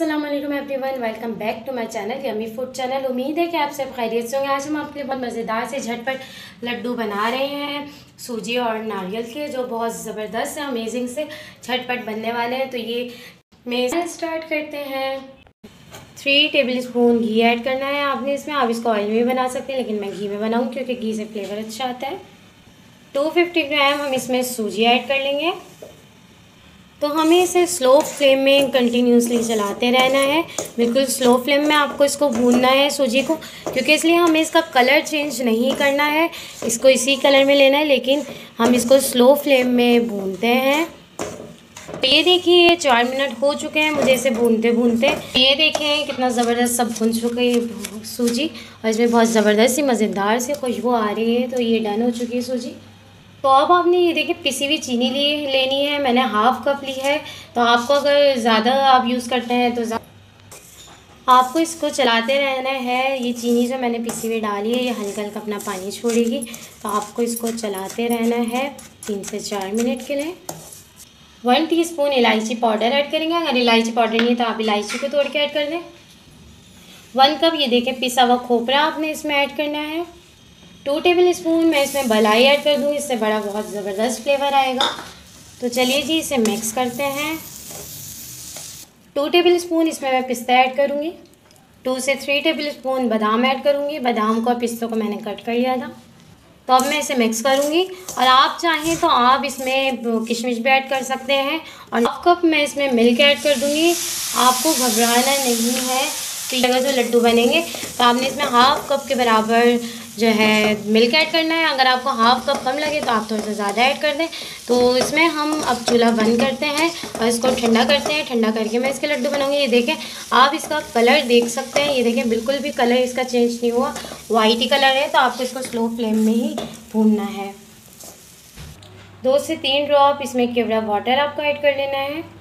अस्सलाम वालेकुम everyone, welcome back to my channel yummy food channel. उम्मीद है कि आप सब खैरियत से होंगे। आज हम आपके लिए बहुत मज़ेदार से झटपट लड्डू बना रहे हैं सूजी और नारियल के, जो बहुत ज़बरदस्त है, अमेजिंग से झटपट बनने वाले हैं। तो ये मैं स्टार्ट करते हैं। 3 टेबल स्पून घी ऐड करना है आपने इसमें। आप इसको ऑयल में भी बना सकते हैं, लेकिन मैं घी में बनाऊँ क्योंकि घी से फ्लेवर अच्छा आता है। 250 ग्राम हम इसमें सूजी ऐड कर लेंगे। तो हमें इसे स्लो फ्लेम में कंटिन्यूसली चलाते रहना है। बिल्कुल स्लो फ्लेम में आपको इसको भूनना है सूजी को, क्योंकि इसलिए हमें इसका कलर चेंज नहीं करना है, इसको इसी कलर में लेना है, लेकिन हम इसको स्लो फ्लेम में भूनते हैं। तो ये देखिए, ये 4 मिनट हो चुके हैं मुझे इसे भूनते भूनते। ये देखें कितना ज़बरदस्त सब भुन चुके है सूजी, और इसमें बहुत ज़बरदस्त सी मज़ेदार सी खुशबू आ रही है। तो ये डन हो चुकी है सूजी। तो अब आपने ये देखिए पिसी हुई चीनी लेनी है। मैंने हाफ़ कप ली है। तो आपको अगर ज़्यादा आप यूज़ करते हैं तो आपको इसको चलाते रहना है। ये चीनी जो मैंने पिसी हुई डाली है, ये हल्का हल्का अपना पानी छोड़ेगी, तो आपको इसको चलाते रहना है 3 से 4 मिनट के लिए। 1 टीस्पून इलायची पाउडर ऐड करेंगे। अगर इलायची पाउडर नहीं है तो आप इलायची को तोड़ के ऐड कर दें। 1 कप ये देखें पिसा हुआ खोपरा आपने इसमें ऐड करना है। 2 टेबल स्पून मैं इसमें मलाई ऐड कर दूँ, इससे बड़ा बहुत ज़बरदस्त फ्लेवर आएगा। तो चलिए जी, इसे मिक्स करते हैं। 2 टेबल स्पून इसमें मैं पिस्ता ऐड करूँगी। 2 से 3 टेबल स्पून बादाम ऐड करूँगी। बादाम को और पिस्तों को मैंने कट कर लिया था। तो अब मैं इसे मिक्स करूँगी, और आप चाहें तो आप इसमें किशमिश भी ऐड कर सकते हैं। और 1 कप मैं इसमें मिल्क ऐड कर दूँगी। आपको घबराना नहीं है, तो अगर जो लड्डू बनेंगे तो आपने इसमें हाफ़ कप के बराबर जो है मिल्क ऐड करना है। अगर आपको हाफ़ कप कम लगे तो आप थोड़ा सा ज़्यादा ऐड कर दें। तो इसमें हम अब चूल्हा बंद करते हैं और इसको ठंडा करते हैं। ठंडा करके मैं इसके लड्डू बनाऊंगी। ये देखें, आप इसका कलर देख सकते हैं। ये देखें, बिल्कुल भी कलर इसका चेंज नहीं हुआ, वाइट ही कलर है। तो आपको इसको स्लो फ्लेम में ही भूनना है। 2 से 3 ड्रॉप इसमें केवड़ा वाटर आपको ऐड कर लेना है।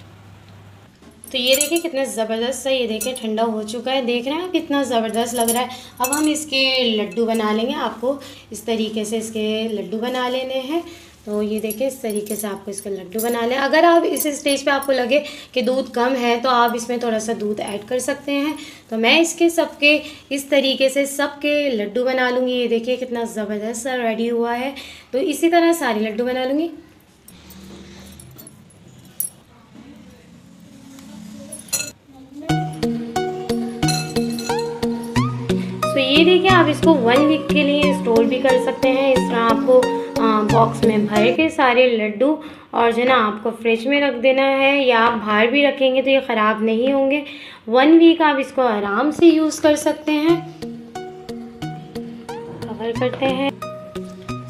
तो ये देखिए कितना ज़बरदस्त है। ये देखिए ठंडा हो चुका है, देख रहे हैं कितना ज़बरदस्त लग रहा है। अब हम इसके लड्डू बना लेंगे। आपको इस तरीके से इसके लड्डू बना लेने हैं। तो ये देखिए, इस तरीके से आपको इसके लड्डू बना लें। अगर आप इस स्टेज पे आपको लगे कि दूध कम है तो आप इसमें थोड़ा सा दूध ऐड कर सकते हैं। तो मैं इसके सबके इस तरीके से सबके लड्डू बना लूँगी। ये देखिए कितना ज़बरदस्त सा रेडी हुआ है। तो इसी तरह सारे लड्डू बना लूँगी। तो ये देखिए, आप इसको 1 वीक के लिए स्टोर भी कर सकते हैं। इस तरह आपको बॉक्स में भर के सारे लड्डू, और जो है ना आपको फ्रिज में रख देना है, या आप बाहर भी रखेंगे तो ये ख़राब नहीं होंगे। 1 वीक आप इसको आराम से यूज़ कर सकते हैं। कवर करते हैं।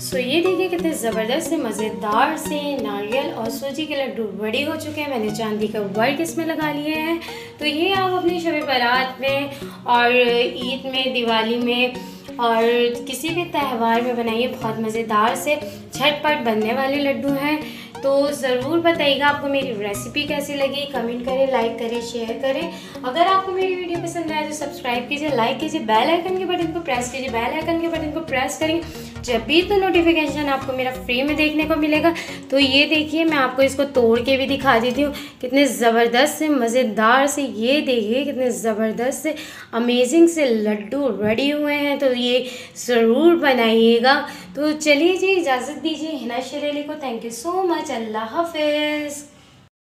सो ये देखिए कितने ज़बरदस्त से मज़ेदार से नारियल और सूजी के लड्डू रेडी हो चुके हैं। मैंने चांदी का वर्क इसमें लगा लिए हैं। तो ये आप अपनी शब बारात में और ईद में, दिवाली में और किसी भी त्यौहार में बनाइए। बहुत मज़ेदार से झटपट बनने वाले लड्डू हैं। तो ज़रूर बताइएगा आपको मेरी रेसिपी कैसी लगी। कमेंट करें, लाइक करें, शेयर करें। अगर आपको मेरी वीडियो पसंद आए तो सब्सक्राइब कीजिए, लाइक कीजिए, बेल आइकन के बटन को प्रेस कीजिए। बेल आइकन के बटन को प्रेस करेंगे जब भी तो नोटिफिकेशन आपको मेरा फ्री में देखने को मिलेगा। तो ये देखिए, मैं आपको इसको तोड़ के भी दिखा देती हूँ। कितने ज़बरदस्त से मज़ेदार से, ये देखिए कितने ज़बरदस्त से अमेजिंग से लड्डू रेडी हुए हैं। तो ये ज़रूर बनाइएगा। तो चलिए जी, इजाज़त दीजिए हिना शेर अली को। Thank you so much. अल्लाह हाफिज़।